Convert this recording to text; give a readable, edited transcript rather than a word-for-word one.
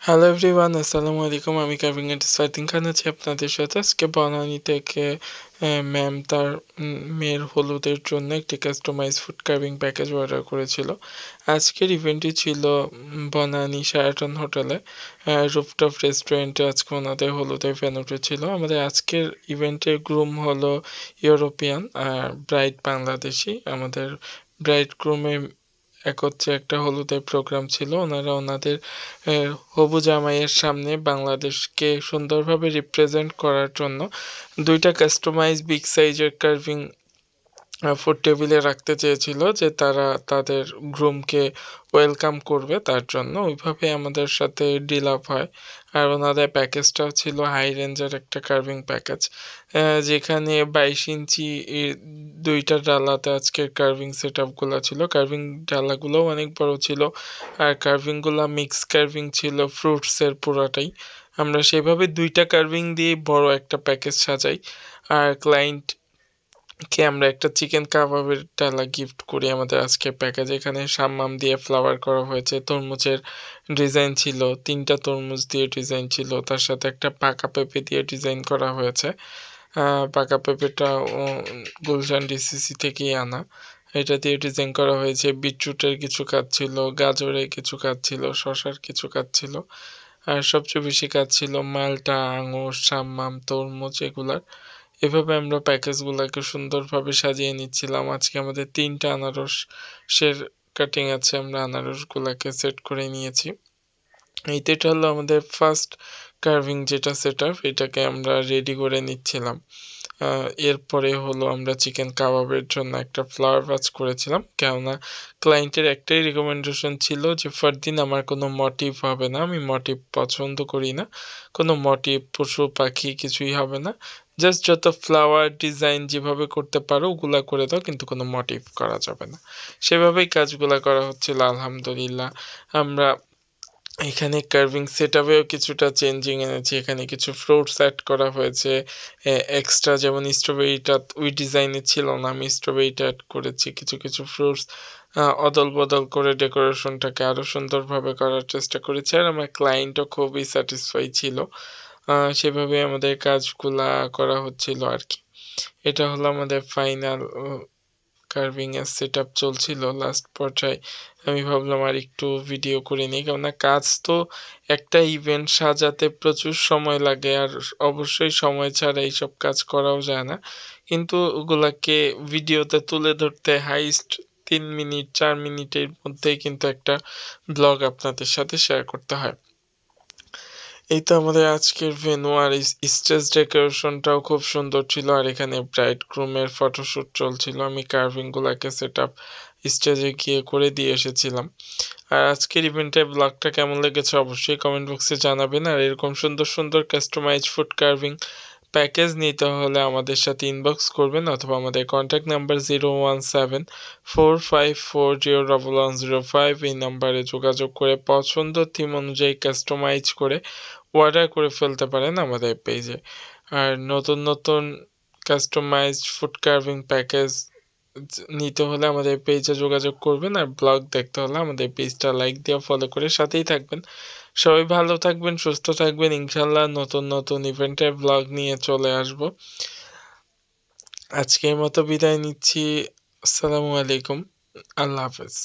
Hello everyone, আসসালামু আলাইকুম। আমি কার্ভিং আর্টিস্ট ফারদিন খান আছি আপনাদের সাথে। আজকে বনানী থেকে ম্যাম তার মেয়ের হলুদের জন্য একটি customise food carving package order করেছিল। আজকের ইভেন্টটি ছিল বনানী শেরাটন হোটেলে, রুফটপ রেস্টুরেন্টে। আজকে ওনাদের হলুদের ভেন্যুটি ছিল। আমাদের আজকের ইভেন্টের গ্রুম হলো ইউরোপিয়ান আর ব্রাইড বাংলাদেশি। আমাদের ব্রাইড গ্রুমের একত্রে একটা হলুদের প্রোগ্রাম ছিল। ওনারা ওনাদের হবু জামাইয়ের সামনে বাংলাদেশকে সুন্দরভাবে রিপ্রেজেন্ট করার জন্য দুইটা কাস্টমাইজ বিগ সাইজের কার্ভিং ফুড টেবিলে রাখতে চেয়েছিল, যে তারা তাদের গ্রুমকে ওয়েলকাম করবে তার জন্য। ওইভাবে আমাদের সাথে ডিল আপ হয়। আর ওনাদের প্যাকেজটাও ছিল হাই রেঞ্জের একটা কার্ভিং প্যাকেজ, যেখানে 22 ইঞ্চি দুইটা ডালাতে আজকের কার্ভিং সেট আপগুলো ছিল। কার্ভিং ডালাগুলোও অনেক বড় ছিল, আর কার্ভিংগুলো মিক্স কার্ভিং ছিল ফ্রুটসের পুরাটাই। আমরা সেভাবে দুইটা কার্ভিং দিয়ে বড় একটা প্যাকেজ সাজাই। আর ক্লায়েন্টকে আমরা একটা চিকেন কাবাবের ডালা গিফট করি আমাদের আজকের প্যাকেজে। এখানে সাম্মাম দিয়ে ফ্লাওয়ার করা হয়েছে, তরমুজের ডিজাইন ছিল, 3টা তরমুজ দিয়ে ডিজাইন ছিল, তার সাথে একটা পাকা পেঁপে দিয়ে ডিজাইন করা হয়েছে। পাকা পেঁপেটা গুলশান ডিসিসি থেকেই আনা। এটা দিয়ে ডিজাইন করা হয়েছে। বিটরুটের কিছু কাজ ছিল, গাজরের কিছু কাজ ছিল, শসার কিছু কাজ ছিল, আর সবচেয়ে বেশি কাজ ছিল মালটা, আঙুর, সাম্মাম, তরমুজ এগুলার। এভাবে আমরা প্যাকেজগুলোকে সুন্দরভাবে সাজিয়ে নিচ্ছিলাম। আজকে আমাদের 3টা আনারসের কাটিং আছে, আমরা আনারসগুলোকে সেট করে নিয়েছি। এটা হলো আমাদের ফার্স্ট কার্ভিং যেটা সেট আপ, এটাকে আমরা রেডি করে নিচ্ছিলাম। এরপরে হলো আমরা চিকেন কাবাবের জন্য একটা ফ্লাওয়ার ভাজ করেছিলাম, কেননা ক্লায়েন্টের একটাই রিকমেন্ডেশন ছিল যে ফারদিন আমার কোনো মোটিভ হবে না, আমি মোটিভ পছন্দ করি না, কোনো মোটিভ পশু পাখি কিছুই হবে না, জাস্ট যত ফ্লাওয়ার ডিজাইন যেভাবে করতে পারো ওগুলা করে দাও, কিন্তু কোনো মোটিভ করা যাবে না। সেভাবেই কাজগুলা করা হচ্ছিল আলহামদুলিল্লাহ। আমরা এখানে কার্ভিং সেটআপেও কিছুটা চেঞ্জিং এনেছি। এখানে কিছু ফ্রুটস অ্যাড করা হয়েছে এক্সট্রা, যেমন স্ট্রবেরিটা ওই ডিজাইনে ছিল না, আমি স্ট্রবেরিটা অ্যাড করেছি। কিছু কিছু ফ্রুটস অদল বদল করে ডেকোরেশনটাকে আরও সুন্দরভাবে করার চেষ্টা করেছি, আর আমার ক্লায়েন্টও খুবই স্যাটিসফাই ছিল। সেভাবে আমাদের কাজগুলা করা হচ্ছিল আর কি। এটা হলো আমাদের ফাইনাল কার্ভিং এর সেটআপ চলছিল। লাস্ট পর্যায়ে আমি ভাবলাম আর একটু ভিডিও করে নিই, কেননা কাজ তো একটা ইভেন্ট সাজাতে প্রচুর সময় লাগে, আর অবশ্যই সময় ছাড়া এইসব কাজ করাও যায় না, কিন্তু ওগুলাকে ভিডিওতে তুলে ধরতে হাইস্ট 3 মিনিট 4 মিনিটের মধ্যেই কিন্তু একটা ব্লগ আপনাদের সাথে শেয়ার করতে হয়। এই তো আমাদের আজকের ভেন্যু, আর স্টেজ ডেকোরেশনটাও খুব সুন্দর ছিল, আর এখানে ব্রাইড গ্রুমের ফটোশ্যুট চলছিল। আমি কার্ভিংগুলোকে সেট আপ স্টেজে গিয়ে করে দিয়ে এসেছিলাম। আর আজকের ইভেন্টের ব্লগটা কেমন লেগেছে অবশ্যই কমেন্ট বক্সে জানাবেন। আর এরকম সুন্দর সুন্দর কাস্টমাইজ ফুড কার্ভিং প্যাকেজ নিতে হলে আমাদের সাথে ইনবক্স করবেন, অথবা আমাদের কন্ট্যাক্ট নাম্বার 01745401105 এই নাম্বারে যোগাযোগ করে পছন্দ থিম অনুযায়ী কাস্টমাইজ করে অর্ডার করে ফেলতে পারেন আমাদের পেজে। আর নতুন নতুন কাস্টমাইজড ফুড কার্ভিং প্যাকেজ নিতে হলে আমাদের পেজে যোগাযোগ করবেন, আর ব্লগ দেখতে হলে আমাদের পেজটা লাইক দিয়ে ফলো করে সাথেই থাকবেন। সবাই ভালো থাকবেন, সুস্থ থাকবেন। ইনশাল্লাহ নতুন নতুন ইভেন্টের ব্লগ নিয়ে চলে আসব। আজকের মতো বিদায় নিচ্ছি। আসসালামু আলাইকুম, আল্লাহ হাফেজ।